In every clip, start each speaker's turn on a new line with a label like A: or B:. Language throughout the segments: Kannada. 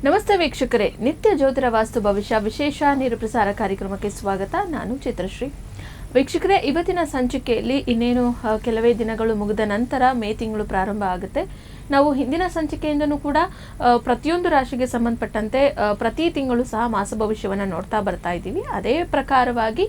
A: ನಮಸ್ತೆ ವೀಕ್ಷಕರೇ, ನಿತ್ಯ ಜ್ಯೋತಿರ ವಾಸ್ತು ಭವಿಷ್ಯ ವಿಶೇಷ ನೇರಪ್ರಸಾರ ಕಾರ್ಯಕ್ರಮಕ್ಕೆ ಸ್ವಾಗತ. ನಾನು ಚಿತ್ರಶ್ರೀ. ವೀಕ್ಷಕರೇ, ಇವತ್ತಿನ ಸಂಚಿಕೆಯಲ್ಲಿ ಇನ್ನೇನು ಕೆಲವೇ ದಿನಗಳು ಮುಗಿದ ನಂತರ ಮೇ ತಿಂಗಳು ಪ್ರಾರಂಭ ಆಗುತ್ತೆ. ನಾವು ಹಿಂದಿನ ಸಂಚಿಕೆಯಿಂದನೂ ಕೂಡ ಪ್ರತಿಯೊಂದು ರಾಶಿಗೆ ಸಂಬಂಧಪಟ್ಟಂತೆ ಪ್ರತಿ ತಿಂಗಳು ಸಹ ಮಾಸ ಭವಿಷ್ಯವನ್ನು ನೋಡ್ತಾ ಬರ್ತಾ ಇದ್ದೀವಿ. ಅದೇ ಪ್ರಕಾರವಾಗಿ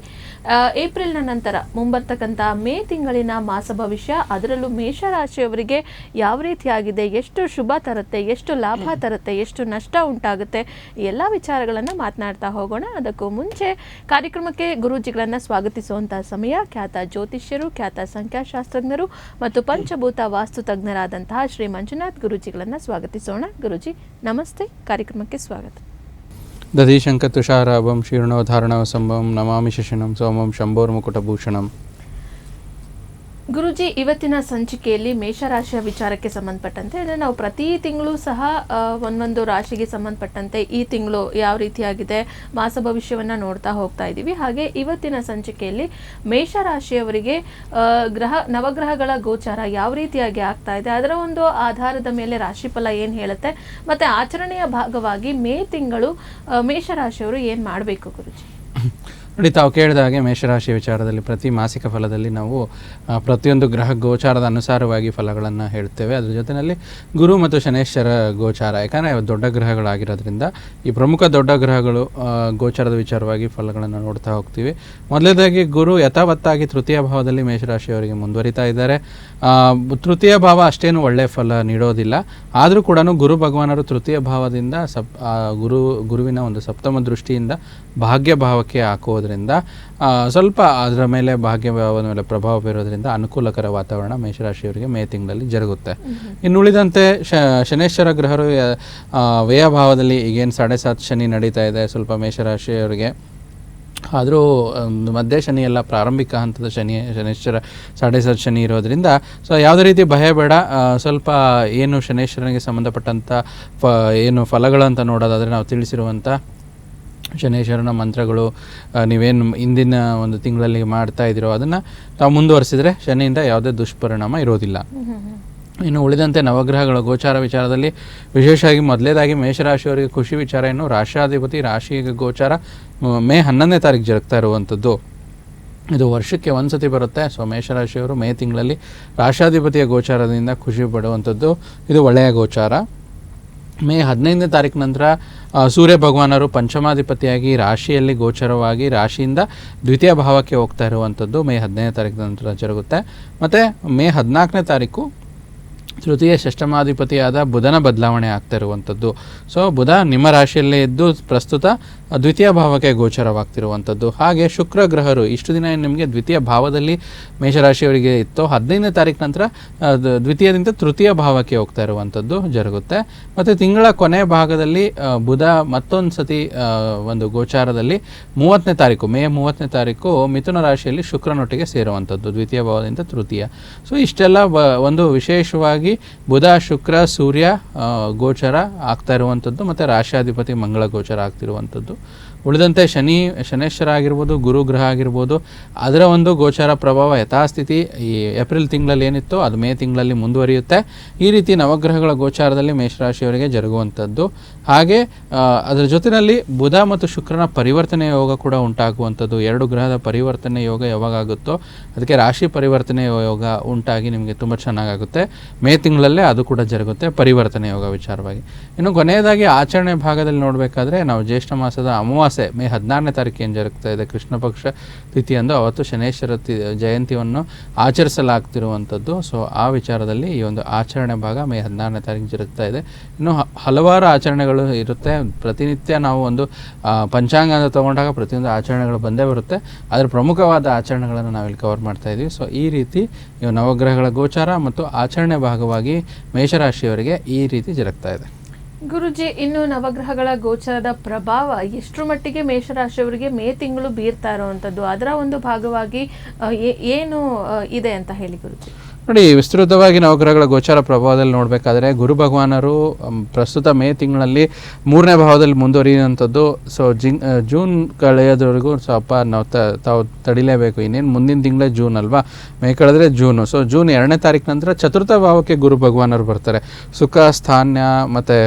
A: ಏಪ್ರಿಲ್ನ ನಂತರ ಮುಂಬರ್ತಕ್ಕಂಥ ಮೇ ತಿಂಗಳಿನ ಮಾಸ ಭವಿಷ್ಯ, ಅದರಲ್ಲೂ ಮೇಷರಾಶಿಯವರಿಗೆ ಯಾವ ರೀತಿಯಾಗಿದೆ, ಎಷ್ಟು ಶುಭ ತರುತ್ತೆ, ಎಷ್ಟು ಲಾಭ ತರುತ್ತೆ, ಎಷ್ಟು ನಷ್ಟ ಉಂಟಾಗುತ್ತೆ, ಎಲ್ಲ ವಿಚಾರಗಳನ್ನು ಮಾತನಾಡ್ತಾ ಹೋಗೋಣ. ಅದಕ್ಕೂ ಮುಂಚೆ ಕಾರ್ಯಕ್ರಮಕ್ಕೆ ಗುರೂಜಿಗಳನ್ನು ಸ್ವಾಗತಿಸುವಂತಹ ಸಮಯ. ಖ್ಯಾತ ಜ್ಯೋತಿಷ್ಯರು, ಖ್ಯಾತ ಸಂಖ್ಯಾಶಾಸ್ತ್ರಜ್ಞರು ಮತ್ತು ಪಂಚಭೂತ ವಾಸ್ತು ತಜ್ಞರಾದಂತಹ ಶ್ರೀ ಮಂಜುನಾಥ್ ಗುರೂಜಿಗಳನ್ನು ಸ್ವಾಗತಿಸೋಣ. ಗುರೂಜಿ ನಮಸ್ತೆ, ಕಾರ್ಯಕ್ರಮಕ್ಕೆ ಸ್ವಾಗತ.
B: ದಧೀಶಂಕ ತುಷಾರಾಭಂ ಶೀರ್ಣೋಧಾರಣವ ಸಂಭವಂ ನಮಾಮಿ ಶಶಿನಂ ಸೋಮಂ ಶಂಭೋರ್ಮುಕುಟಭೂಷಣಂ. ಗುರುಜಿ, ಇವತ್ತಿನ ಸಂಚಿಕೆಯಲ್ಲಿ ಮೇಷರಾಶಿಯ ವಿಚಾರಕ್ಕೆ ಸಂಬಂಧಪಟ್ಟಂತೆ ನಾವು ಪ್ರತಿ ತಿಂಗಳು ಸಹ ಒಂದೊಂದು ರಾಶಿಗೆ ಸಂಬಂಧಪಟ್ಟಂತೆ ಈ ತಿಂಗಳು ಯಾವ ರೀತಿಯಾಗಿದೆ ಮಾಸ ಭವಿಷ್ಯವನ್ನು ನೋಡ್ತಾ ಹೋಗ್ತಾ ಇದ್ದೀವಿ. ಹಾಗೆ ಇವತ್ತಿನ ಸಂಚಿಕೆಯಲ್ಲಿ ಮೇಷರಾಶಿಯವರಿಗೆ ನವಗ್ರಹಗಳ ಗೋಚಾರ ಯಾವ ರೀತಿಯಾಗಿ ಆಗ್ತಾ ಇದೆ, ಅದರ ಒಂದು ಆಧಾರದ ಮೇಲೆ ರಾಶಿಫಲ ಏನು ಹೇಳುತ್ತೆ, ಮತ್ತೆ ಆಚರಣೆಯ ಭಾಗವಾಗಿ ಮೇ ತಿಂಗಳು ಮೇಷರಾಶಿಯವರು ಏನು ಮಾಡಬೇಕು ಗುರುಜಿ? ನೋಡಿ, ತಾವು ಕೇಳಿದ ಹಾಗೆ ಮೇಷರಾಶಿ ವಿಚಾರದಲ್ಲಿ ಪ್ರತಿ ಮಾಸಿಕ ಫಲದಲ್ಲಿ ನಾವು ಪ್ರತಿಯೊಂದು ಗ್ರಹ ಗೋಚಾರದ ಅನುಸಾರವಾಗಿ ಫಲಗಳನ್ನು ಹೇಳ್ತೇವೆ. ಅದ್ರ ಜೊತೆಯಲ್ಲಿ ಗುರು ಮತ್ತು ಶನೇಶ್ವರ ಗೋಚಾರ, ಯಾಕಂದರೆ ದೊಡ್ಡ ಗ್ರಹಗಳಾಗಿರೋದ್ರಿಂದ ಈ ಪ್ರಮುಖ ದೊಡ್ಡ ಗ್ರಹಗಳು ಗೋಚಾರದ ವಿಚಾರವಾಗಿ ಫಲಗಳನ್ನು ನೋಡ್ತಾ ಹೋಗ್ತೀವಿ. ಮೊದಲನೇದಾಗಿ ಗುರು ಯಥಾವತ್ತಾಗಿ ತೃತೀಯ ಭಾವದಲ್ಲಿ ಮೇಷರಾಶಿಯವರಿಗೆ ಮುಂದುವರಿತಾ ಇದ್ದಾರೆ. ತೃತೀಯ ಭಾವ ಅಷ್ಟೇನು ಒಳ್ಳೆಯ ಫಲ ನೀಡೋದಿಲ್ಲ. ಆದರೂ ಕೂಡ ಗುರು ಭಗವಾನರು ತೃತೀಯ ಭಾವದಿಂದ ಗುರುವಿನ ಒಂದು ಸಪ್ತಮ ದೃಷ್ಟಿಯಿಂದ ಭಾಗ್ಯ ಭಾವಕ್ಕೆ ಹಾಕೋದ್ರಿಂದ ಸ್ವಲ್ಪ ಅದರ ಮೇಲೆ ಭಾಗ್ಯ ಭಾವದ ಮೇಲೆ ಪ್ರಭಾವ ಬೀರೋದ್ರಿಂದ ಅನುಕೂಲಕರ ವಾತಾವರಣ ಮೇಷರಾಶಿಯವರಿಗೆ ಮೇ ತಿಂಗಳಲ್ಲಿ ಜರುಗುತ್ತೆ. ಇನ್ನು ಉಳಿದಂತೆ ಶನೇಶ್ವರ ಗ್ರಹರು ವ್ಯಯ ಭಾವದಲ್ಲಿ ಈಗೇನು 7.5 ಶನಿ ನಡೀತಾ ಇದೆ ಸ್ವಲ್ಪ ಮೇಷರಾಶಿಯವರಿಗೆ. ಆದರೂ ಮಧ್ಯೆ ಶನಿ ಎಲ್ಲ ಪ್ರಾರಂಭಿಕ ಹಂತದ ಶನೇಶ್ವರ 7.5 ಶನಿ ಇರೋದ್ರಿಂದ ಸೊ ಯಾವುದೇ ರೀತಿ ಭಯ ಬೇಡ. ಸ್ವಲ್ಪ ಏನು ಶನೇಶ್ವರನಿಗೆ ಸಂಬಂಧಪಟ್ಟಂಥ ಏನು ಫಲಗಳು ಅಂತ ನೋಡೋದಾದರೆ ನಾವು ತಿಳಿಸಿರುವಂಥ ಶನೇಶ್ವರನ ಮಂತ್ರಗಳು ನೀವೇನು ಇಂದಿನ ಒಂದು ತಿಂಗಳಲ್ಲಿ ಮಾಡ್ತಾ ಇದ್ದೀರೋ ಅದನ್ನು ತಾವು ಮುಂದುವರಿಸಿದರೆ ಶನಿಯಿಂದ ಯಾವುದೇ ದುಷ್ಪರಿಣಾಮ ಇರೋದಿಲ್ಲ. ಇನ್ನು ಉಳಿದಂತೆ ನವಗ್ರಹಗಳ ಗೋಚಾರ ವಿಚಾರದಲ್ಲಿ ವಿಶೇಷವಾಗಿ ಮೊದಲೇದಾಗಿ ಮೇಷರಾಶಿಯವರಿಗೆ ಖುಷಿ ವಿಚಾರ ಏನು, ರಾಷ್ಟ್ರಾಧಿಪತಿ ರಾಶಿಗೆ ಗೋಚಾರ ಮೇ 11ನೇ ತಾರೀಕು ಜರುಗ್ತಾ ಇರುವಂಥದ್ದು. ಇದು ವರ್ಷಕ್ಕೆ ಒಂದು ಸತಿ ಬರುತ್ತೆ. ಸೊ ಮೇಷರಾಶಿಯವರು ಮೇ ತಿಂಗಳಲ್ಲಿ ರಾಷ್ಟ್ರಾಧಿಪತಿಯ ಗೋಚಾರದಿಂದ ಖುಷಿ ಪಡುವಂಥದ್ದು, ಇದು ಒಳ್ಳೆಯ ಗೋಚಾರ. ಮೇ 15ನೇ ತಾರೀಕು ನಂತರ ಸೂರ್ಯ ಭಗವಾನರು ಪಂಚಮಾಧಿಪತಿಯಾಗಿ ರಾಶಿಯಲ್ಲಿ ಗೋಚರವಾಗಿ ರಾಶಿಯಿಂದ ದ್ವಿತೀಯ ಭಾವಕ್ಕೆ ಹೋಗ್ತಾ ಇರುವಂಥದ್ದು ಮೇ 15ನೇ ತಾರೀಕು ನಂತರ ಜರುಗುತ್ತೆ. ಮತ್ತು ಮೇ 14ನೇ ತಾರೀಕು ತೃತೀಯ ಷಷ್ಠಮಾಧಿಪತಿಯಾದ ಬುಧನ ಬದಲಾವಣೆ ಆಗ್ತಾ ಇರುವಂಥದ್ದು. ಸೊ ಬುಧ ನಿಮ್ಮ ರಾಶಿಯಲ್ಲೇ ಇದ್ದು ಪ್ರಸ್ತುತ ದ್ವಿತೀಯ ಭಾವಕ್ಕೆ ಗೋಚರವಾಗ್ತಿರುವಂಥದ್ದು. ಹಾಗೆ ಶುಕ್ರ ಗ್ರಹರು ಇಷ್ಟು ದಿನ ನಿಮಗೆ ದ್ವಿತೀಯ ಭಾವದಲ್ಲಿ ಮೇಷರಾಶಿಯವರಿಗೆ ಇತ್ತು, 15ನೇ ತಾರೀಕು ನಂತರ ದ್ವಿತೀಯದಿಂದ ತೃತೀಯ ಭಾವಕ್ಕೆ ಹೋಗ್ತಾ ಇರುವಂಥದ್ದು ಜರುಗುತ್ತೆ. ಮತ್ತು ತಿಂಗಳ ಕೊನೆ ಭಾಗದಲ್ಲಿ ಬುಧ ಮತ್ತೊಂದು ಸತಿ ಒಂದು ಗೋಚಾರದಲ್ಲಿ 30ನೇ ತಾರೀಕು ಮೇ 30ನೇ ತಾರೀಕು ಮಿಥುನ ರಾಶಿಯಲ್ಲಿ ಶುಕ್ರನೊಟ್ಟಿಗೆ ಸೇರುವಂಥದ್ದು ದ್ವಿತೀಯ ಭಾವದಿಂದ ತೃತೀಯ. ಸೊ ಇಷ್ಟೆಲ್ಲ ಒಂದು ವಿಶೇಷವಾಗಿ ಬುಧ ಶುಕ್ರ ಸೂರ್ಯ ಗೋಚರ ಆಗ್ತಾ ಇರುವಂಥದ್ದು ಮತ್ತು ರಾಶಿಯಾಧಿಪತಿ ಮಂಗಳ ಗೋಚರ ಆಗ್ತಿರುವಂಥದ್ದು. ಉಳಿದಂತೆ ಶನೇಶ್ವರ ಆಗಿರ್ಬೋದು, ಗುರು ಗ್ರಹ ಆಗಿರ್ಬೋದು, ಅದರ ಒಂದು ಗೋಚಾರ ಪ್ರಭಾವ ಯಥಾಸ್ಥಿತಿ ಈ ಏಪ್ರಿಲ್ ತಿಂಗಳಲ್ಲಿ ಏನಿತ್ತು ಅದು ಮೇ ತಿಂಗಳಲ್ಲಿ ಮುಂದುವರಿಯುತ್ತೆ. ಈ ರೀತಿ ನವಗ್ರಹಗಳ ಗೋಚಾರದಲ್ಲಿ ಮೇಷರಾಶಿಯವರಿಗೆ ಜರುಗುವಂಥದ್ದು. ಹಾಗೆ ಅದರ ಜೊತೆಯಲ್ಲಿ ಬುಧ ಮತ್ತು ಶುಕ್ರನ ಪರಿವರ್ತನೆ ಯೋಗ ಕೂಡ ಉಂಟಾಗುವಂಥದ್ದು. 2 ಗ್ರಹದ ಪರಿವರ್ತನೆ ಯೋಗ ಯಾವಾಗ ಆಗುತ್ತೋ ಅದಕ್ಕೆ ರಾಶಿ ಪರಿವರ್ತನೆ ಯೋಗ ಉಂಟಾಗಿ ನಿಮಗೆ ತುಂಬ ಚೆನ್ನಾಗಾಗುತ್ತೆ. ಮೇ ತಿಂಗಳಲ್ಲೇ ಅದು ಕೂಡ ಜರುಗುತ್ತೆ ಪರಿವರ್ತನೆ ಯೋಗ ವಿಚಾರವಾಗಿ. ಇನ್ನು ಕೊನೆಯದಾಗಿ ಆಚರಣೆ ಭಾಗದಲ್ಲಿ ನೋಡಬೇಕಾದ್ರೆ ನಾವು ಜ್ಯೇಷ್ಠ ಮಾಸದ ಅಮಾವಾಸ್ಯೆ ಮೇ 16ನೇ ತಾರೀಕು ಏನು ಜರುಗ್ತಾ ಇದೆ ಕೃಷ್ಣ ಪಕ್ಷ ತಿಥಿಯಂದು ಅವತ್ತು ಶನೇಶ್ವರ ಜಯಂತಿಯನ್ನು ಆಚರಿಸಲಾಗ್ತಿರುವಂಥದ್ದು. ಸೊ ಆ ವಿಚಾರದಲ್ಲಿ ಈ ಒಂದು ಆಚರಣೆ ಭಾಗ ಮೇ 16ನೇ ತಾರೀಕು ಜರುಗ್ತಾ ಇದೆ. ಇನ್ನು ಹಲವಾರು ಆಚರಣೆಗಳು ಇರುತ್ತೆ. ಪ್ರತಿನಿತ್ಯ ನಾವು ಒಂದು ಪಂಚಾಂಗ ತಗೊಂಡಾಗ ಪ್ರತಿಯೊಂದು ಆಚರಣೆಗಳು ಬಂದೇ ಬರುತ್ತೆ. ಅದರ ಪ್ರಮುಖವಾದ ಆಚರಣೆಗಳನ್ನು ನಾವಿಲ್ಲಿ ಕವರ್ ಮಾಡ್ತಾ ಇದ್ದೀವಿ. ಸೊ ಈ ರೀತಿ ನವಗ್ರಹಗಳ ಗೋಚಾರ ಮತ್ತು ಆಚರಣೆ ಭಾಗವಾಗಿ ಮೇಷರಾಶಿಯವರಿಗೆ ಈ ರೀತಿ ಜರುಗ್ತಾ ಇದೆ.
A: ಗುರುಜಿ, ಇನ್ನು ನವಗ್ರಹಗಳ ಗೋಚರದ ಪ್ರಭಾವ ಎಷ್ಟರ ಮಟ್ಟಿಗೆ ಮೇಷರಾಶಿಯವರಿಗೆ ಮೇ ತಿಂಗಳು ಬೀರ್ತಾ ಇರುವಂಥದ್ದು, ಅದರ ಒಂದು ಭಾಗವಾಗಿ ಏನು ಇದೆ ಅಂತ ಹೇಳಿ ಗುರುಜಿ?
C: ನೋಡಿ, ವಿಸ್ತೃತವಾಗಿ ನವಗ್ರಹಗಳ ಗೋಚಾರ ಪ್ರಭಾವದಲ್ಲಿ ನೋಡಬೇಕಾದ್ರೆ ಗುರು ಭಗವಾನರು ಪ್ರಸ್ತುತ ಮೇ ತಿಂಗಳಲ್ಲಿ 3ನೇ ಭಾವದಲ್ಲಿ ಮುಂದುವರಿಯುವಂಥದ್ದು. ಸೊ ಜೂನ್ ಕಳೆಯೋದ್ವರೆಗೂ ಸ್ವಲ್ಪ ನಾವು ತಾವು ತಡಿಲೇಬೇಕು. ಇನ್ನೇನು ಮುಂದಿನ ತಿಂಗಳೇ ಜೂನ್ ಅಲ್ವಾ, ಮೇ ಕಳೆದ್ರೆ ಜೂನು. ಸೊ ಜೂನ್ 2ನೇ ತಾರೀಕು ನಂತರ ಚತುರ್ಥ ಭಾವಕ್ಕೆ ಗುರು ಭಗವಾನರು ಬರ್ತಾರೆ. ಸುಖ ಸ್ಥಾನ ಮತ್ತು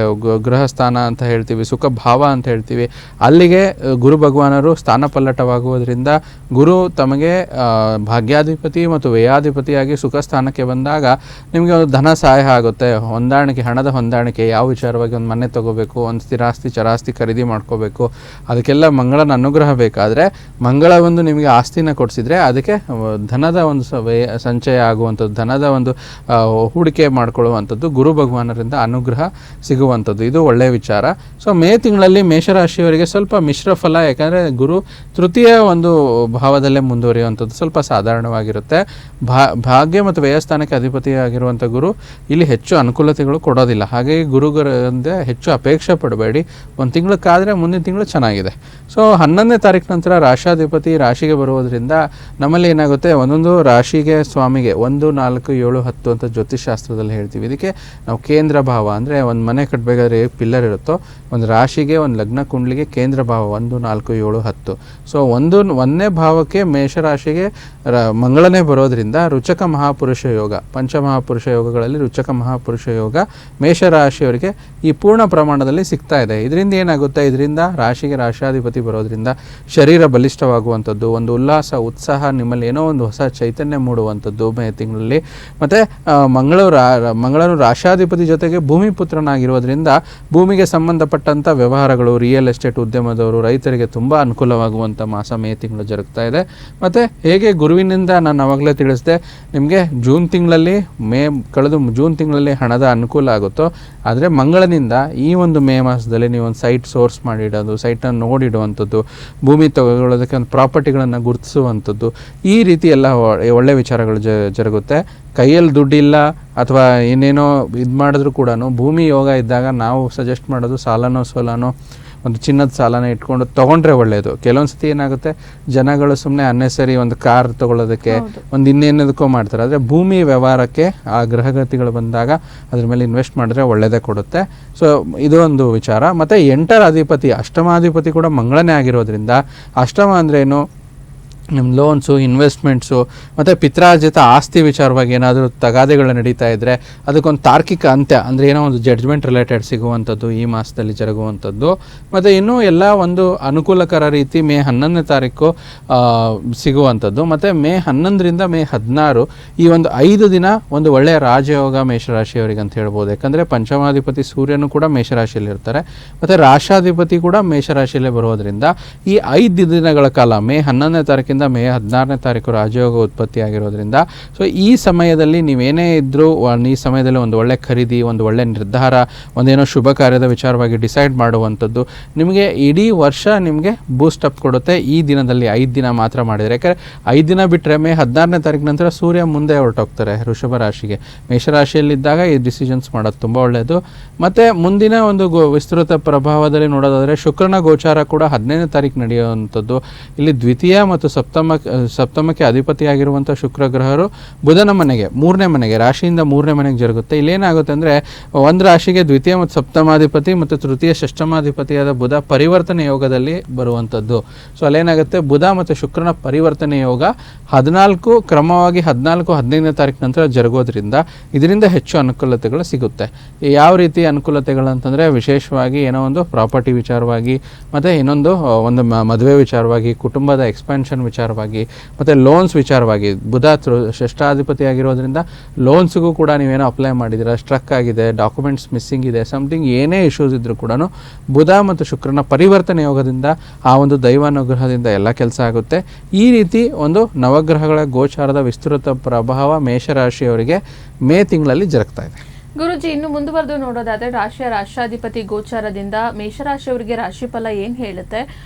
C: ಗೃಹ ಸ್ಥಾನ ಅಂತ ಹೇಳ್ತೀವಿ, ಸುಖ ಭಾವ ಅಂತ ಹೇಳ್ತೀವಿ. ಅಲ್ಲಿಗೆ ಗುರು ಭಗವಾನರು ಸ್ಥಾನ ಪಲ್ಲಟವಾಗುವುದರಿಂದ ಗುರು ತಮಗೆ ಭಾಗ್ಯಾಧಿಪತಿ ಮತ್ತು ವ್ಯಯಾಧಿಪತಿಯಾಗಿ ಸುಖ ಸ್ಥಾನಕ್ಕೆ ಬಂದಾಗ ನಿಮಗೆ ಒಂದು ಧನ ಸಹಾಯ ಆಗುತ್ತೆ. ಹೊಂದಾಣಿಕೆ, ಹಣದ ಹೊಂದಾಣಿಕೆ, ಯಾವ ವಿಚಾರವಾಗಿ ಒಂದು ಮನೆ ತಗೋಬೇಕು, ಒಂದು ಸ್ಥಿರಾಸ್ತಿ ಚರಾಸ್ತಿ ಖರೀದಿ ಮಾಡ್ಕೋಬೇಕು, ಅದಕ್ಕೆಲ್ಲ ಮಂಗಳನ ಅನುಗ್ರಹ ಬೇಕಾದರೆ ಮಂಗಳ ಒಂದು ನಿಮಗೆ ಆಸ್ತಿನ ಕೊಡಿಸಿದ್ರೆ ಅದಕ್ಕೆ ಧನದ ಒಂದು ಸಂಚಯ ಆಗುವಂಥದ್ದು, ಧನದ ಒಂದು ಹೂಡಿಕೆ ಮಾಡ್ಕೊಳ್ಳುವಂಥದ್ದು ಗುರು ಭಗವಾನರಿಂದ ಅನುಗ್ರಹ ಸಿಗುವಂಥದ್ದು. ಇದು ಒಳ್ಳೆಯ ವಿಚಾರ. ಸೊ ಮೇ ತಿಂಗಳಲ್ಲಿ ಮೇಷರಾಶಿಯವರಿಗೆ ಸ್ವಲ್ಪ ಮಿಶ್ರ ಫಲ, ಯಾಕಂದರೆ ಗುರು ತೃತೀಯ ಒಂದು ಭಾವದಲ್ಲೇ ಮುಂದುವರಿಯುವಂಥದ್ದು ಸ್ವಲ್ಪ ಸಾಧಾರಣವಾಗಿರುತ್ತೆ. ಭಾಗ್ಯ ಮತ್ತು ವ್ಯಯಸ್ಥಾನಕ್ಕೆ ಅಧಿಪತಿಯಾಗಿರುವಂಥ ಗುರು ಇಲ್ಲಿ ಹೆಚ್ಚು ಅನುಕೂಲತೆಗಳು ಕೊಡೋದಿಲ್ಲ. ಹಾಗಾಗಿ ಗುರುಗಳಿಂದ ಹೆಚ್ಚು ಅಪೇಕ್ಷೆ ಪಡಬೇಡಿ. ಒಂದು ತಿಂಗಳು ಕಾದರೆ ಮುಂದಿನ ತಿಂಗಳು ಚೆನ್ನಾಗಿದೆ. ಸೊ 11ನೇ ತಾರೀಕು ನಂತರ ರಾಶಾಧಿಪತಿ ರಾಶಿಗೆ ಬರುವುದರಿಂದ ನಮ್ಮಲ್ಲಿ ಏನಾಗುತ್ತೆ, ಒಂದೊಂದು ರಾಶಿಗೆ ಸ್ವಾಮಿಗೆ 1, 4, 7, 10 ಅಂತ ಜ್ಯೋತಿಷಾಸ್ತ್ರದಲ್ಲಿ ಹೇಳ್ತೀವಿ. ಇದಕ್ಕೆ ನಾವು ಕೇಂದ್ರ ಭಾವ ಅಂದರೆ ಒಂದು ಮನೆ ಕಟ್ಟಬೇಕಾದ್ರೆ ಪಿಲ್ಲರ್ ಇರುತ್ತೋ, ಒಂದು ರಾಶಿಗೆ ಒಂದು ಲಗ್ನ ಕುಂಡ್ಲಿಗೆ ಕೇಂದ್ರ ಭಾವ 1, 4, 7, 10. ಸೊ 1ನೇ ಭಾವಕ್ಕೆ ಮೇಷರಾಶಿಗೆ ಮಂಗಳನೇ ಬರೋದ್ರಿಂದ ರುಚಕ ಮಹಾಪುರುಷ ಯೋಗ, ಪಂಚಮಹಾಪುರುಷ ಯೋಗಗಳಲ್ಲಿ ರುಚಕ ಮಹಾಪುರುಷ ಯೋಗ ಮೇಷರಾಶಿಯವರಿಗೆ ಈ ಪೂರ್ಣ ಪ್ರಮಾಣದಲ್ಲಿ ಸಿಗ್ತಾ ಇದೆ. ಇದರಿಂದ ಏನಾಗುತ್ತೆ, ಇದರಿಂದ ರಾಶಿಗೆ ರಾಶಾಧಿಪತಿ ಬರೋದ್ರಿಂದ ಶರೀರ ಬಲಿಷ್ಠವಾಗುವಂಥದ್ದು, ಒಂದು ಉಲ್ಲಾಸ ಉತ್ಸಾಹ, ನಿಮ್ಮಲ್ಲಿ ಏನೋ ಒಂದು ಹೊಸ ಚೈತನ್ಯ ಮೂಡುವಂಥದ್ದು ಮೇ ತಿಂಗಳಲ್ಲಿ. ಮತ್ತು ಮಂಗಳನು ರಾಶಾಧಿಪತಿ ಜೊತೆಗೆ ಭೂಮಿ ಪುತ್ರನಾಗಿರೋದ್ರಿಂದ ಭೂಮಿಗೆ ಸಂಬಂಧಪಟ್ಟಂಥ ವ್ಯವಹಾರಗಳು, ರಿಯಲ್ ಎಸ್ಟೇಟ್ ಉದ್ಯಮದವರು, ರೈತರಿಗೆ ತುಂಬ ಅನುಕೂಲವಾಗುವಂಥ ಮಾಸ ಮೇ ತಿಂಗಳು ಜರುಗ್ತಾ ಇದೆ. ಮತ್ತು ಹೇಗೆ ಗುರುವಿನಿಂದ ನಾನು ಅವಾಗಲೇ ತಿಳಿಸಿದೆ ನಿಮಗೆ ಜೂನ್ ತಿಂಗಳಲ್ಲಿ ಜೂನ್ ತಿಂಗಳಲ್ಲಿ ಹಣದ ಅನುಕೂಲ ಆಗುತ್ತೋ, ಆದರೆ ಮಂಗಳನಿಂದ ಈ ಒಂದು ಮೇ ಮಾಸದಲ್ಲಿ ನೀವು ಒಂದು ಸೈಟ್ ಸೋರ್ಸ್ ಮಾಡಿಡೋದು, ಸೈಟನ್ನು ನೋಡಿಡುವಂಥದ್ದು, ಭೂಮಿ ತಗೊಳ್ಳೋದಕ್ಕೆ ಒಂದು ಪ್ರಾಪರ್ಟಿಗಳನ್ನು ಗುರುತಿಸುವಂಥದ್ದು, ಈ ರೀತಿ ಎಲ್ಲ ಒಳ್ಳೆ ವಿಚಾರಗಳು ಜರುಗುತ್ತೆ. ಕೈಯಲ್ಲಿ ದುಡ್ಡಿಲ್ಲ ಅಥವಾ ಏನೇನೋ ಇದು ಮಾಡಿದ್ರು ಕೂಡ ಭೂಮಿ ಯೋಗ ಇದ್ದಾಗ ನಾವು ಸಜೆಸ್ಟ್ ಮಾಡೋದು ಸಾಲನೋ ಸೋಲನೋ ಒಂದು ಚಿನ್ನದ ಸಾಲನ ಇಟ್ಕೊಂಡು ತೊಗೊಂಡ್ರೆ ಒಳ್ಳೆಯದು. ಕೆಲವೊಂದು ಸತಿ ಏನಾಗುತ್ತೆ, ಜನಗಳು ಸುಮ್ಮನೆ ಅನ್ನೆಸರಿ ಒಂದು ಕಾರ್ ತೊಗೊಳ್ಳೋದಕ್ಕೆ ಒಂದು ಇನ್ನೇನದಕ್ಕೋ ಮಾಡ್ತಾರೆ. ಆದರೆ ಭೂಮಿ ವ್ಯವಹಾರಕ್ಕೆ ಆ ಗ್ರಹಗತಿಗಳು ಬಂದಾಗ ಅದ್ರ ಮೇಲೆ ಇನ್ವೆಸ್ಟ್ ಮಾಡಿದ್ರೆ ಒಳ್ಳೆಯದೇ ಕೊಡುತ್ತೆ. ಸೊ ಇದು ಒಂದು ವಿಚಾರ. ಮತ್ತು 8ರ ಅಧಿಪತಿ ಅಷ್ಟಮಾಧಿಪತಿ ಕೂಡ ಮಂಗಳನೇ ಆಗಿರೋದ್ರಿಂದ, ಅಷ್ಟಮ ಅಂದರೆ ಏನು, ನಿಮ್ಮ ಲೋನ್ಸು, ಇನ್ವೆಸ್ಟ್ಮೆಂಟ್ಸು ಮತ್ತು ಪಿತ್ರಾರ್ಜಿತ ಆಸ್ತಿ ವಿಚಾರವಾಗಿ ಏನಾದರೂ ತಗಾದೆಗಳು ನಡೀತಾ ಇದ್ದರೆ ಅದಕ್ಕೊಂದು ತಾರ್ಕಿಕ ಅಂತ್ಯ, ಅಂದರೆ ಏನೋ ಒಂದು ಜಡ್ಜ್ಮೆಂಟ್ ರಿಲೇಟೆಡ್ ಸಿಗುವಂಥದ್ದು ಈ ಮಾಸದಲ್ಲಿ ಜರುಗುವಂಥದ್ದು. ಮತ್ತು ಇನ್ನೂ ಎಲ್ಲ ಒಂದು ಅನುಕೂಲಕರ ರೀತಿ ಮೇ 11ನೇ ತಾರೀಕು ಸಿಗುವಂಥದ್ದು. ಮತ್ತು ಮೇ 11ರಿಂದ ಮೇ 16 ಈ ಒಂದು 5 ದಿನ ಒಂದು ಒಳ್ಳೆಯ ರಾಜಯೋಗ ಮೇಷರಾಶಿಯವರಿಗೆ ಅಂತ ಹೇಳ್ಬೋದು. ಯಾಕಂದರೆ ಪಂಚಮಾಧಿಪತಿ ಸೂರ್ಯನು ಕೂಡ ಮೇಷರಾಶಿಯಲ್ಲಿ ಇರ್ತಾರೆ ಮತ್ತು ರಾಶಾಧಿಪತಿ ಕೂಡ ಮೇಷರಾಶಿಯಲ್ಲೇ ಬರೋದರಿಂದ ಈ 5 ದಿನಗಳ ಕಾಲ ಮೇ 11ನೇ ತಾರೀಕಿಂದ ಮೇ 16ನೇ ತಾರೀಕು ರಾಜಯೋಗ ಉತ್ಪತ್ತಿ ಆಗಿರೋದ್ರಿಂದ, ಸೊ ಈ ಸಮಯದಲ್ಲಿ ನೀವೇನೇ ಇದ್ದರೂ ಈ ಸಮಯದಲ್ಲಿ ಒಂದು ಒಳ್ಳೆ ಖರೀದಿ, ಒಂದು ಒಳ್ಳೆ ನಿರ್ಧಾರ, ಒಂದೇನೋ ಶುಭ ಕಾರ್ಯದ ವಿಚಾರವಾಗಿ ಡಿಸೈಡ್ ಮಾಡುವಂಥದ್ದು ನಿಮಗೆ ಇಡೀ ವರ್ಷ ನಿಮಗೆ ಬೂಸ್ಟ್ ಅಪ್ ಕೊಡುತ್ತೆ. ಈ ದಿನದಲ್ಲಿ 5 ದಿನ ಮಾತ್ರ ಮಾಡಿದರೆ, ಯಾಕಂದರೆ 5 ದಿನ ಬಿಟ್ಟರೆ ಮೇ 16ನೇ ತಾರೀಕು ನಂತರ ಸೂರ್ಯ ಮುಂದೆ ಹೊರಟೋಗ್ತಾರೆ ವೃಷಭ ರಾಶಿಗೆ. ಮೇಷರಾಶಿಯಲ್ಲಿದ್ದಾಗ ಈ ಡಿಸಿಷನ್ಸ್ ಮಾಡೋದು ತುಂಬ ಒಳ್ಳೆಯದು. ಮತ್ತು ಮುಂದಿನ ಒಂದು ವಿಸ್ತೃತ ಪ್ರಭಾವದಲ್ಲಿ ನೋಡೋದಾದರೆ ಶುಕ್ರನ ಗೋಚಾರ ಕೂಡ 15ನೇ ತಾರೀಕು ನಡೆಯುವಂಥದ್ದು. ಇಲ್ಲಿ ದ್ವಿತೀಯ ಮತ್ತು ಸಪ್ತಮಕ್ಕೆ ಅಧಿಪತಿಯಾಗಿರುವಂಥ ಶುಕ್ರ ಗ್ರಹರು ಬುಧನ ಮನೆಗೆ 3ನೇ ಮನೆಗೆ, ರಾಶಿಯಿಂದ 3ನೇ ಮನೆಗೆ ಜರುಗುತ್ತೆ. ಇಲ್ಲೇನಾಗುತ್ತೆ ಅಂದರೆ ಒಂದು ರಾಶಿಗೆ ದ್ವಿತೀಯ ಮತ್ತು ಸಪ್ತಮಾಧಿಪತಿ ಮತ್ತು ತೃತೀಯ ಷಷ್ಠಮಾಧಿಪತಿಯಾದ ಬುಧ ಪರಿವರ್ತನೆ ಯೋಗದಲ್ಲಿ ಬರುವಂಥದ್ದು. ಸೊ ಅಲ್ಲೇನಾಗುತ್ತೆ, ಬುಧ ಮತ್ತು ಶುಕ್ರನ ಪರಿವರ್ತನೆ ಯೋಗ ಕ್ರಮವಾಗಿ 14-15ನೇ ತಾರೀಕು ನಂತರ ಜರುಗೋದ್ರಿಂದ ಇದರಿಂದ ಹೆಚ್ಚು ಅನುಕೂಲತೆಗಳು ಸಿಗುತ್ತೆ. ಯಾವ ರೀತಿ ಅನುಕೂಲತೆಗಳು ಅಂತಂದರೆ ವಿಶೇಷವಾಗಿ ಏನೋ ಒಂದು ಪ್ರಾಪರ್ಟಿ ವಿಚಾರವಾಗಿ, ಮತ್ತು ಇನ್ನೊಂದು ಒಂದು ಮದುವೆ ವಿಚಾರವಾಗಿ, ಕುಟುಂಬದ ಎಕ್ಸ್ಪಾನ್ಷನ್ ವಿಚಾರವಾಗಿ, ಮತ್ತು ಲೋನ್ಸ್ ವಿಚಾರವಾಗಿ. ಬುಧ ಷಷ್ಠಾಧಿಪತಿ ಆಗಿರೋದ್ರಿಂದ ಲೋನ್ಸ್ಗೂ ಕೂಡ ನೀವೇನೋ ಅಪ್ಲೈ ಮಾಡಿದ್ದೀರಾ, ಸ್ಟ್ರಕ್ ಆಗಿದೆ, ಡಾಕ್ಯುಮೆಂಟ್ಸ್ ಮಿಸ್ಸಿಂಗ್ ಇದೆ, ಸಮಥಿಂಗ್ ಏನೇ ಇಶ್ಯೂಸ್ ಇದ್ದರೂ ಕೂಡ ಬುಧ ಮತ್ತು ಶುಕ್ರನ ಪರಿವರ್ತನೆ ಯೋಗದಿಂದ ಆ ಒಂದು ದೈವಾನುಗ್ರಹದಿಂದ ಎಲ್ಲ ಕೆಲಸ ಆಗುತ್ತೆ. ಈ ರೀತಿ ಒಂದು ನವಗ್ರಹಗಳ ಗೋಚಾರದ ವಿಸ್ತೃತ ಪ್ರಭಾವ ಮೇಷರಾಶಿಯವರಿಗೆ ಮೇ ತಿಂಗಳಲ್ಲಿ ಜರುಗ್ತಾ ಇದೆ.
A: ಗುರುಜಿ, ಇನ್ನು ಮುಂದುವರೆದು ನೋಡೋದಾದ್ರೆ ರಾಷ್ಟ್ರಾಧಿಪತಿ ಗೋಚಾರದಿಂದ ಮೇಷರಾಶಿಯವರಿಗೆ ರಾಶಿಫಲ ಏನ್ ಹೇಳುತ್ತೆ,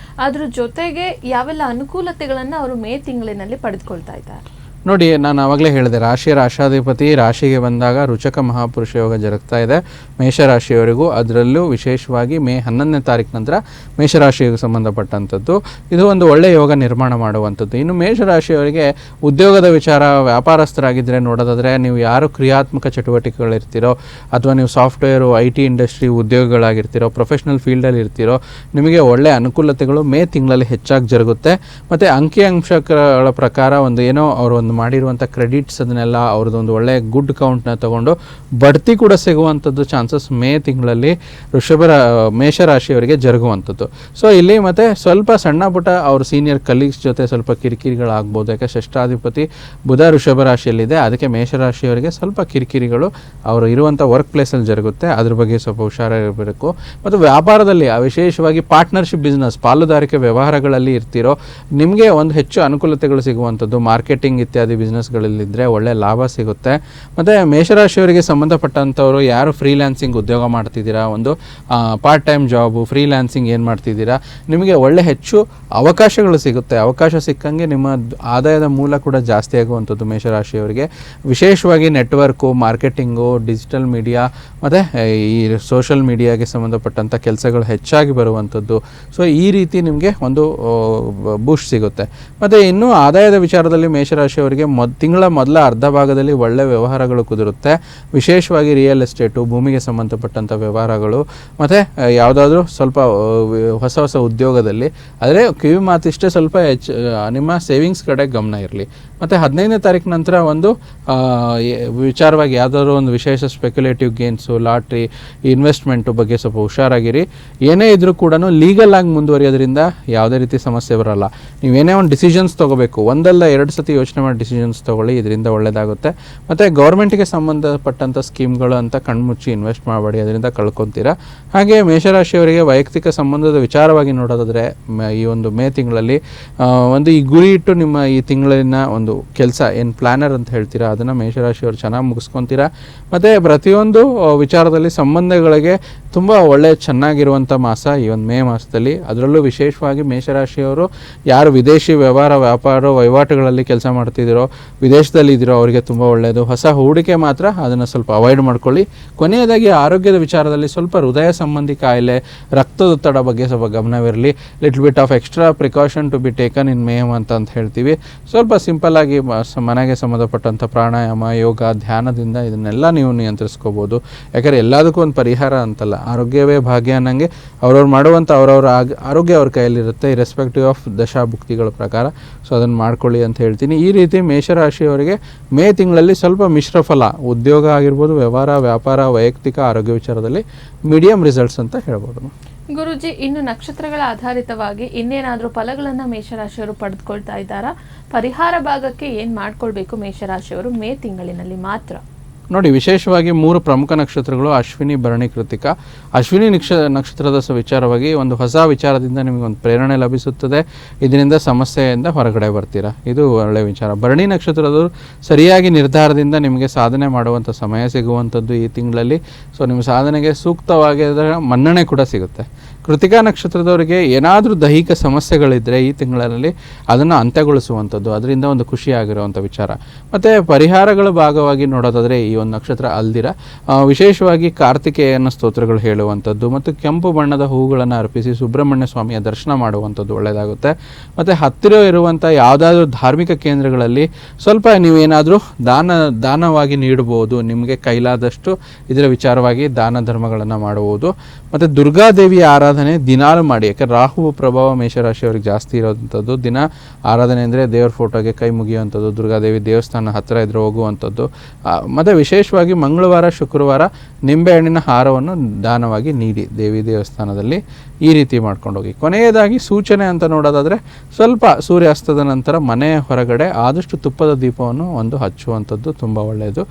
A: ಅದ್ರ ಜೊತೆಗೆ ಯಾವೆಲ್ಲ ಅನುಕೂಲತೆಗಳನ್ನ ಅವರು ಮೇ ತಿಂಗಳಿನಲ್ಲಿ ಪಡೆದುಕೊಳ್ತಾ ಇದ್ದಾರೆ?
C: ನೋಡಿ, ನಾನು ಆವಾಗಲೇ ಹೇಳಿದೆ, ರಾಶಿಯ ರಾಶಾಧಿಪತಿ ರಾಶಿಗೆ ಬಂದಾಗ ರುಚಕ ಮಹಾಪುರುಷ ಯೋಗ ಜರುಗ್ತಾ ಇದೆ ಮೇಷರಾಶಿಯವರಿಗೂ. ಅದರಲ್ಲೂ ವಿಶೇಷವಾಗಿ ಮೇ 11ನೇ ತಾರೀಕು ನಂತರ ಮೇಷರಾಶಿಗೆ ಸಂಬಂಧಪಟ್ಟಂಥದ್ದು ಇದು ಒಂದು ಒಳ್ಳೆಯ ಯೋಗ ನಿರ್ಮಾಣ ಮಾಡುವಂಥದ್ದು. ಇನ್ನು ಮೇಷರಾಶಿಯವರಿಗೆ ಉದ್ಯೋಗದ ವಿಚಾರ, ವ್ಯಾಪಾರಸ್ಥರಾಗಿದ್ದರೆ ನೋಡೋದಾದರೆ, ನೀವು ಯಾರು ಕ್ರಿಯಾತ್ಮಕ ಚಟುವಟಿಕೆಗಳಿರ್ತೀರೋ ಅಥವಾ ನೀವು ಸಾಫ್ಟ್ವೇರು, IT ಇಂಡಸ್ಟ್ರಿ ಉದ್ಯೋಗಗಳಾಗಿರ್ತೀರೋ, ಪ್ರೊಫೆಷ್ನಲ್ ಫೀಲ್ಡಲ್ಲಿ ಇರ್ತೀರೋ, ನಿಮಗೆ ಒಳ್ಳೆಯ ಅನುಕೂಲತೆಗಳು ಮೇ ತಿಂಗಳಲ್ಲಿ ಹೆಚ್ಚಾಗಿ ಜರುಗುತ್ತೆ. ಮತ್ತು ಅಂಕಿಅಂಶಗಳ ಪ್ರಕಾರ ಒಂದು ಏನೋ ಅವರು ಒಂದು ಮಾಡಿರುವಂಥ ಕ್ರೆಡಿಟ್ಸ್ ಅದನ್ನೆಲ್ಲ ಅವ್ರದ್ದೊಂದು ಒಳ್ಳೆ ಗುಡ್ ಕೌಂಟ್ನ ತಗೊಂಡು ಬಡ್ತಿ ಕೂಡ ಸಿಗುವಂಥದ್ದು ಚಾನ್ಸಸ್ ಮೇ ತಿಂಗಳಲ್ಲಿ ಮೇಷರಾಶಿಯವರಿಗೆ ಜರುಗುವಂಥದ್ದು. ಸೊ ಇಲ್ಲಿ ಮತ್ತೆ ಸ್ವಲ್ಪ ಸಣ್ಣ ಪುಟ್ಟ ಅವ್ರ ಸೀನಿಯರ್ ಕಲೀಗ್ಸ್ ಜೊತೆ ಸ್ವಲ್ಪ ಕಿರಿಕಿರಿಗಳಾಗ್ಬೋದು. ಯಾಕೆ ಷಷ್ಠಾಧಿಪತಿ ಬುಧ ವೃಷಭ ರಾಶಿಯಲ್ಲಿದೆ, ಅದಕ್ಕೆ ಮೇಷರಾಶಿಯವರಿಗೆ ಸ್ವಲ್ಪ ಕಿರಿಕಿರಿಗಳು ಅವರು ಇರುವಂಥ ವರ್ಕ್ ಪ್ಲೇಸಲ್ಲಿ ಜರುಗುತ್ತೆ. ಅದ್ರ ಬಗ್ಗೆ ಸ್ವಲ್ಪ ಹುಷಾರಾಗಿರಬೇಕು. ಮತ್ತು ವ್ಯಾಪಾರದಲ್ಲಿ ವಿಶೇಷವಾಗಿ ಪಾರ್ಟ್ನರ್ಶಿಪ್ ಬಿಸ್ನೆಸ್, ಪಾಲುದಾರಿಕೆ ವ್ಯವಹಾರಗಳಲ್ಲಿ ಇರ್ತಿರೋ ನಿಮಗೆ ಒಂದು ಹೆಚ್ಚು ಅನುಕೂಲತೆಗಳು ಸಿಗುವಂಥದ್ದು. ಮಾರ್ಕೆಟಿಂಗ್ ಇತ್ಯಾದಿ ಬಿಸ್ನೆಸ್ಗಳಲ್ಲಿದ್ದರೆ ಒಳ್ಳೆ ಲಾಭ ಸಿಗುತ್ತೆ. ಮತ್ತು ಮೇಷರಾಶಿಯವರಿಗೆ ಸಂಬಂಧಪಟ್ಟಂಥವರು ಯಾರು ಫ್ರೀಲ್ಯಾನ್ಸಿಂಗ್ ಉದ್ಯೋಗ ಮಾಡ್ತಿದ್ದೀರಾ, ಒಂದು ಪಾರ್ಟ್ ಟೈಮ್ ಜಾಬು, ಫ್ರೀಲ್ಯಾನ್ಸಿಂಗ್ ಏನು ಮಾಡ್ತಿದ್ದೀರಾ, ನಿಮಗೆ ಒಳ್ಳೆ ಹೆಚ್ಚು ಅವಕಾಶಗಳು ಸಿಗುತ್ತೆ. ಅವಕಾಶ ಸಿಕ್ಕಂಗೆ ನಿಮ್ಮ ಆದಾಯದ ಮೂಲ ಕೂಡ ಜಾಸ್ತಿ ಆಗುವಂಥದ್ದು ಮೇಷರಾಶಿಯವರಿಗೆ. ವಿಶೇಷವಾಗಿ ನೆಟ್ವರ್ಕು, ಮಾರ್ಕೆಟಿಂಗು, ಡಿಜಿಟಲ್ ಮೀಡಿಯಾ ಮತ್ತು ಈ ಸೋಷಲ್ ಮೀಡಿಯಾಗೆ ಸಂಬಂಧಪಟ್ಟಂಥ ಕೆಲಸಗಳು ಹೆಚ್ಚಾಗಿ ಬರುವಂಥದ್ದು. ಸೊ ಈ ರೀತಿ ನಿಮಗೆ ಒಂದು ಬೂಸ್ಟ್ ಸಿಗುತ್ತೆ. ಮತ್ತು ಇನ್ನು ಆದಾಯದ ವಿಚಾರದಲ್ಲಿ ಮೇಷರಾಶಿಯವರಿಗೆ ತಿಂಗಳ ಮೊದಲ ಅರ್ಧ ಭಾಗದಲ್ಲಿ ಒಳ್ಳೆ ವ್ಯವಹಾರಗಳು ಕುದುರುತ್ತೆ. ವಿಶೇಷವಾಗಿ ರಿಯಲ್ ಎಸ್ಟೇಟು, ಭೂಮಿಗೆ ಸಂಬಂಧಪಟ್ಟಂಥ ವ್ಯವಹಾರಗಳು ಮತ್ತು ಯಾವುದಾದ್ರೂ ಸ್ವಲ್ಪ ಹೊಸ ಹೊಸ ಉದ್ಯೋಗದಲ್ಲಿ. ಆದರೆ ಕಿವಿ ಮಾತಿಷ್ಟೇ, ಸ್ವಲ್ಪ ನಿಮ್ಮ ಸೇವಿಂಗ್ಸ್ ಕಡೆ ಗಮನ ಇರಲಿ. ಮತ್ತು 15ನೇ ತಾರೀಕು ನಂತರ ಒಂದು ವಿಚಾರವಾಗಿ ಯಾವುದಾದ್ರೂ ಒಂದು ವಿಶೇಷ ಸ್ಪೆಕ್ಯುಲೇಟಿವ್ ಗೇನ್ಸು, ಲಾಟ್ರಿ, ಇನ್ವೆಸ್ಟ್ಮೆಂಟು ಬಗ್ಗೆ ಸ್ವಲ್ಪ ಹುಷಾರಾಗಿರಿ. ಏನೇ ಇದ್ರೂ ಕೂಡ ಲೀಗಲ್ ಆಗಿ ಮುಂದುವರಿಯೋದ್ರಿಂದ ಯಾವುದೇ ರೀತಿ ಸಮಸ್ಯೆ ಬರಲ್ಲ. ನೀವೇನೇ ಒಂದು ಡಿಸಿಷನ್ಸ್ ತೊಗೋಬೇಕು, ಒಂದಲ್ಲ 2 ಸತಿ ಯೋಚನೆ ಮಾಡಿ ಡಿಸಿಷನ್ಸ್ ತೊಗೊಳ್ಳಿ, ಇದರಿಂದ ಒಳ್ಳೆಯದಾಗುತ್ತೆ. ಮತ್ತು ಗೌರ್ಮೆಂಟ್ಗೆ ಸಂಬಂಧಪಟ್ಟಂಥ ಸ್ಕೀಮ್ಗಳು ಅಂತ ಕಣ್ಮುಚ್ಚಿ ಇನ್ವೆಸ್ಟ್ ಮಾಡಬೇಡಿ, ಅದರಿಂದ ಕಳ್ಕೊತೀರಾ. ಹಾಗೆ ಮೇಷರಾಶಿಯವರಿಗೆ ವೈಯಕ್ತಿಕ ಸಂಬಂಧದ ವಿಚಾರವಾಗಿ ನೋಡೋದಾದರೆ ಈ ಒಂದು ಮೇ ತಿಂಗಳಲ್ಲಿ ಒಂದು ಈ ಗುರಿ ಇಟ್ಟು ನಿಮ್ಮ ಈ ತಿಂಗಳಿನ ಒಂದು ಕೆಲಸ ಏನು ಪ್ಲ್ಯಾನರ್ ಅಂತ ಹೇಳ್ತೀರಾ, ಅದನ್ನು ಮೇಷರಾಶಿಯವರು ಚೆನ್ನಾಗಿ ಮುಗಿಸ್ಕೊತೀರಾ. ಮತ್ತು ಪ್ರತಿಯೊಂದು ವಿಚಾರದಲ್ಲಿ ಸಂಬಂಧಗಳಿಗೆ ತುಂಬ ಒಳ್ಳೆ ಚೆನ್ನಾಗಿರುವಂಥ ಮಾಸ ಈ ಒಂದು ಮೇ ಮಾಸದಲ್ಲಿ. ಅದರಲ್ಲೂ ವಿಶೇಷವಾಗಿ ಮೇಷರಾಶಿಯವರು ಯಾರು ವಿದೇಶಿ ವ್ಯಾಪಾರ ವಹಿವಾಟುಗಳಲ್ಲಿ ಕೆಲಸ ಮಾಡ್ತಿದ್ದೀರೋ, ವಿದೇಶದಲ್ಲಿ ಇದ್ದೀರೋ, ಅವರಿಗೆ ತುಂಬ ಒಳ್ಳೆಯದು. ಹೊಸ ಹೂಡಿಕೆ ಮಾತ್ರ ಅದನ್ನು ಸ್ವಲ್ಪ ಅವಾಯ್ಡ್ ಮಾಡ್ಕೊಳ್ಳಿ. ಕೊನೆಯದಾಗಿ ಆರೋಗ್ಯದ ವಿಚಾರದಲ್ಲಿ ಸ್ವಲ್ಪ ಹೃದಯ ಸಂಬಂಧಿ ಕಾಯಿಲೆ, ರಕ್ತದೊತ್ತಡ ಬಗ್ಗೆ ಸ್ವಲ್ಪ ಗಮನವಿರಲಿ. Little bit of extra precaution to be taken in May ಅಂತ ಹೇಳ್ತೀವಿ. ಸ್ವಲ್ಪ ಸಿಂಪಲ್ ಆಗಿ ಮನೆಗೆ ಸಂಬಂಧಪಟ್ಟಂಥ ಪ್ರಾಣಾಯಾಮ, ಯೋಗ, ಧ್ಯಾನದಿಂದ ಇದನ್ನೆಲ್ಲ ನೀವು ನಿಯಂತ್ರಿಸ್ಕೋಬೋದು. ಯಾಕಂದರೆ ಎಲ್ಲದಕ್ಕೂ ಒಂದು ಪರಿಹಾರ ಅಂತಲ್ಲ, ಆರೋಗ್ಯವೇ ಭಾಗ್ಯ ಅನ್ನಂಗೆ ಅವ್ರವ್ರು ಮಾಡುವಂಥ ಅವ್ರವ್ರ ಆರೋಗ್ಯ ಅವ್ರ ಕೈಯಲ್ಲಿರುತ್ತೆ, ಇರೆಸ್ಪೆಕ್ಟಿವ್ ಆಫ್ ದಶಾಭುಕ್ತಿಗಳ ಪ್ರಕಾರ. ಸೊ ಅದನ್ನು ಮಾಡ್ಕೊಳ್ಳಿ ಅಂತ ಹೇಳ್ತೀನಿ. ಈ ರೀತಿ ಮೇಷರಾಶಿಯವರಿಗೆ ಮೇ ತಿಂಗಳಲ್ಲಿ ಸ್ವಲ್ಪ ಮಿಶ್ರ ಫಲ, ಉದ್ಯೋಗ ಆಗಿರ್ಬೋದು, ವ್ಯವಹಾರ, ವ್ಯಾಪಾರ, ವೈಯಕ್ತಿಕ ಆರೋಗ್ಯ ವಿಚಾರದಲ್ಲಿ ಮೀಡಿಯಂ ರಿಸಲ್ಟ್ಸ್ ಅಂತ ಹೇಳ್ಬೋದು.
A: ಗುರುಜಿ, ಇನ್ನು ನಕ್ಷತ್ರಗಳ ಆಧಾರಿತವಾಗಿ ಇನ್ನೇನಾದರೂ ಫಲಗಳನ್ನು ಮೇಷರಾಶಿಯವರು ಪಡೆದುಕೊಳ್ತಾ ಇದ್ದಾರಾ? ಪರಿಹಾರ ಭಾಗಕ್ಕೆ ಏನು ಮಾಡ್ಕೊಳ್ಬೇಕು ಮೇಷರಾಶಿಯವರು ಮೇ ತಿಂಗಳಿನಲ್ಲಿ ಮಾತ್ರ?
C: ನೋಡಿ, ವಿಶೇಷವಾಗಿ 3 ಪ್ರಮುಖ ನಕ್ಷತ್ರಗಳು ಅಶ್ವಿನಿ, ಭರಣಿ, ಕೃತಿಕ. ಅಶ್ವಿನಿ ನಕ್ಷತ್ರದ ವಿಚಾರವಾಗಿ ಒಂದು ಹೊಸ ವಿಚಾರದಿಂದ ನಿಮಗೆ ಒಂದು ಪ್ರೇರಣೆ ಲಭಿಸುತ್ತದೆ. ಇದರಿಂದ ಸಮಸ್ಯೆಯಿಂದ ಹೊರಗಡೆ ಬರ್ತೀರಾ, ಇದು ಒಳ್ಳೆಯ ವಿಚಾರ. ಭರಣಿ ನಕ್ಷತ್ರದವರು ಸರಿಯಾಗಿ ನಿರ್ಧಾರದಿಂದ ನಿಮಗೆ ಸಾಧನೆ ಮಾಡುವಂಥ ಸಮಯ ಸಿಗುವಂಥದ್ದು ಈ ತಿಂಗಳಲ್ಲಿ. ಸೊ ನಿಮ್ಮ ಸಾಧನೆಗೆ ಸೂಕ್ತವಾಗಿ ಮನ್ನಣೆ ಕೂಡ ಸಿಗುತ್ತೆ. ಕೃತಿಕಾ ನಕ್ಷತ್ರದವರಿಗೆ ಏನಾದರೂ ದೈಹಿಕ ಸಮಸ್ಯೆಗಳಿದ್ದರೆ ಈ ತಿಂಗಳಲ್ಲಿ ಅದನ್ನು ಅಂತ್ಯಗೊಳಿಸುವಂಥದ್ದು, ಅದರಿಂದ ಒಂದು ಖುಷಿಯಾಗಿರುವಂಥ ವಿಚಾರ. ಮತ್ತು ಪರಿಹಾರಗಳ ಭಾಗವಾಗಿ ನೋಡೋದಾದರೆ ಈ ಒಂದು ನಕ್ಷತ್ರ ಅಲ್ದಿರ ವಿಶೇಷವಾಗಿ ಕಾರ್ತಿಕೇಯನ ಸ್ತೋತ್ರಗಳು ಹೇಳುವಂಥದ್ದು ಮತ್ತು ಕೆಂಪು ಬಣ್ಣದ ಹೂಗಳನ್ನು ಅರ್ಪಿಸಿ ಸುಬ್ರಹ್ಮಣ್ಯ ಸ್ವಾಮಿಯ ದರ್ಶನ ಮಾಡುವಂಥದ್ದು ಒಳ್ಳೆಯದಾಗುತ್ತೆ. ಮತ್ತು ಹತ್ತಿರ ಇರುವಂಥ ಯಾವುದಾದ್ರೂ ಧಾರ್ಮಿಕ ಕೇಂದ್ರಗಳಲ್ಲಿ ಸ್ವಲ್ಪ ನೀವೇನಾದರೂ ದಾನವಾಗಿ ನೀಡಬಹುದು. ನಿಮಗೆ ಕೈಲಾದಷ್ಟು ಇದರ ವಿಚಾರವಾಗಿ ದಾನ ಧರ್ಮಗಳನ್ನು ಮಾಡುವುದು. ಮತ್ತು ದುರ್ಗಾದೇವಿಯ ಆರಾಧನೆ ದಿನಾಲು ಮಾಡಿ. ಯಾಕಂದ್ರೆ ರಾಹು ಪ್ರಭಾವ ಮೇಷರಾಶಿಯವ್ರಿಗೆ ಜಾಸ್ತಿ ಇರೋವಂಥದ್ದು. ದಿನ ಆರಾಧನೆ ಅಂದರೆ ದೇವ್ರ ಫೋಟೋಗೆ ಕೈ ಮುಗಿಯುವಂಥದ್ದು, ದುರ್ಗಾದೇವಿ ದೇವಸ್ಥಾನ ಹತ್ತಿರ ಇದ್ರೆ ಹೋಗುವಂಥದ್ದು. ಮತ್ತು ವಿಶೇಷವಾಗಿ ಮಂಗಳವಾರ, ಶುಕ್ರವಾರ ನಿಂಬೆಹಣ್ಣಿನ ಹಾರವನ್ನು ದಾನವಾಗಿ ನೀಡಿ ದೇವಿ ದೇವಸ್ಥಾನದಲ್ಲಿ. ಈ ರೀತಿ ಮಾಡ್ಕೊಂಡು ಹೋಗಿ. ಕೊನೆಯದಾಗಿ ಸೂಚನೆ ಅಂತ ನೋಡೋದಾದರೆ ಸ್ವಲ್ಪ ಸೂರ್ಯಾಸ್ತದ ನಂತರ ಮನೆಯ ಹೊರಗಡೆ ಆದಷ್ಟು ತುಪ್ಪದ ದೀಪವನ್ನು ಒಂದು ಹಚ್ಚುವಂಥದ್ದು ತುಂಬ ಒಳ್ಳೆಯದು.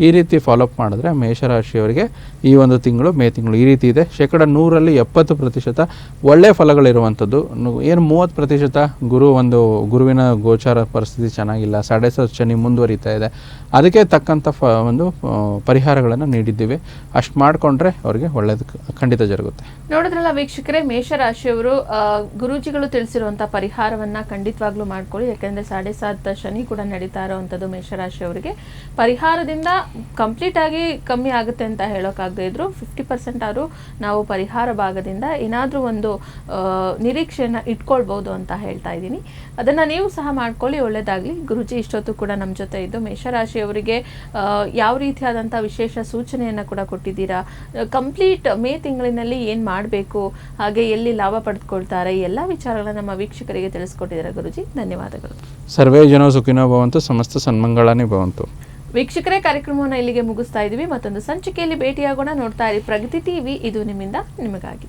C: ಈ ರೀತಿ ಫಾಲೋಅಪ್ ಮಾಡಿದ್ರೆ ಮೇಷರಾಶಿಯವರಿಗೆ ಈ ಒಂದು ತಿಂಗಳು ಮೇ ತಿಂಗಳು ಈ ರೀತಿ ಇದೆ. 100ರಲ್ಲಿ 70% ಒಳ್ಳೆಯ ಫಲಗಳಿರುವಂಥದ್ದು. ಏನು 30% ಗುರುವಿನ ಗೋಚಾರ ಪರಿಸ್ಥಿತಿ ಚೆನ್ನಾಗಿಲ್ಲ, 7.5 ಶನಿ ಮುಂದುವರಿತಾ ಇದೆ. ಅದಕ್ಕೆ ತಕ್ಕಂಥ ಒಂದು ಪರಿಹಾರಗಳನ್ನು ನೀಡಿದ್ದೀವಿ. ಅಷ್ಟು ಮಾಡಿಕೊಂಡ್ರೆ ಅವರಿಗೆ ಒಳ್ಳೆಯದು ಖಂಡಿತ ಜರುಗುತ್ತೆ.
A: ನೋಡಿದ್ರಲ್ಲ ವೀಕ್ಷಕರೇ, ಮೇಷರಾಶಿಯವರು ಗುರೂಜಿಗಳು ತಿಳಿಸಿರುವಂಥ ಪರಿಹಾರವನ್ನು ಖಂಡಿತವಾಗ್ಲೂ ಮಾಡ್ಕೊಳ್ಳಿ. ಯಾಕೆಂದರೆ 7.5 ಶನಿ ಕೂಡ ನಡೀತಾ ಇರೋವಂಥದ್ದು ಮೇಷರಾಶಿಯವರಿಗೆ. ಪರಿಹಾರದಿಂದ ಕಂಪ್ಲೀಟ್ ಆಗಿ ಕಮ್ಮಿ ಆಗುತ್ತೆ ಅಂತ ಹೇಳೋಕ್ಕಾಗದೇ ಇದ್ರು 50% ಆದರೂ ನಾವು ಪರಿಹಾರ ಭಾಗದಿಂದ ಏನಾದರೂ ಒಂದು ನಿರೀಕ್ಷೆಯನ್ನು ಇಟ್ಕೊಳ್ಬೋದು ಅಂತ ಹೇಳ್ತಾ ಇದ್ದೀನಿ. ಅದನ್ನು ನೀವು ಸಹ ಮಾಡ್ಕೊಳ್ಳಿ, ಒಳ್ಳೆಯದಾಗಲಿ. ಗುರೂಜಿ ಇಷ್ಟೊತ್ತು ಕೂಡ ನಮ್ಮ ಜೊತೆ ಇದ್ದು ಮೇಷರಾಶಿಯವರಿಗೆ ಯಾವ ರೀತಿಯಾದಂಥ ವಿಶೇಷ ಸೂಚನೆಯನ್ನು ಕೂಡ ಕೊಟ್ಟಿದ್ದೀರಾ, ಕಂಪ್ಲೀಟ್ ಮೇ ತಿಂಗಳಿನಲ್ಲಿ ಏನು ಮಾಡಬೇಕು, ಹಾಗೆ ಎಲ್ಲಿ ಲಾಭ ಪಡೆದುಕೊಳ್ತಾರೆ, ಎಲ್ಲ ವಿಚಾರಗಳನ್ನ ನಮ್ಮ ವೀಕ್ಷಕರಿಗೆ ತಿಳಿಸ್ಕೊಟ್ಟಿದ್ದಾರೆ ಗುರೂಜಿ. ಧನ್ಯವಾದಗಳು.
C: ಸರ್ವೇ ಜನೋ ಸುಖಿನೋ ಭವಂತು, ಸಮಸ್ತ ಸನ್ಮಂಗಳಾನಿ ಭವಂತು.
A: ವೀಕ್ಷಕರೇ, ಕಾರ್ಯಕ್ರಮವನ್ನು ಇಲ್ಲಿಗೆ ಮುಗಿಸ್ತಾ ಇದ್ದೀವಿ. ಮತ್ತೊಂದು ಸಂಚಿಕೆಯಲ್ಲಿ ಭೇಟಿಯಾಗೋಣ. ನೋಡ್ತಾ ಇರಿ ಪ್ರಗತಿ ಟಿವಿ, ಇದು ನಿಮ್ಮಿಂದ ನಿಮಗಾಗಿ.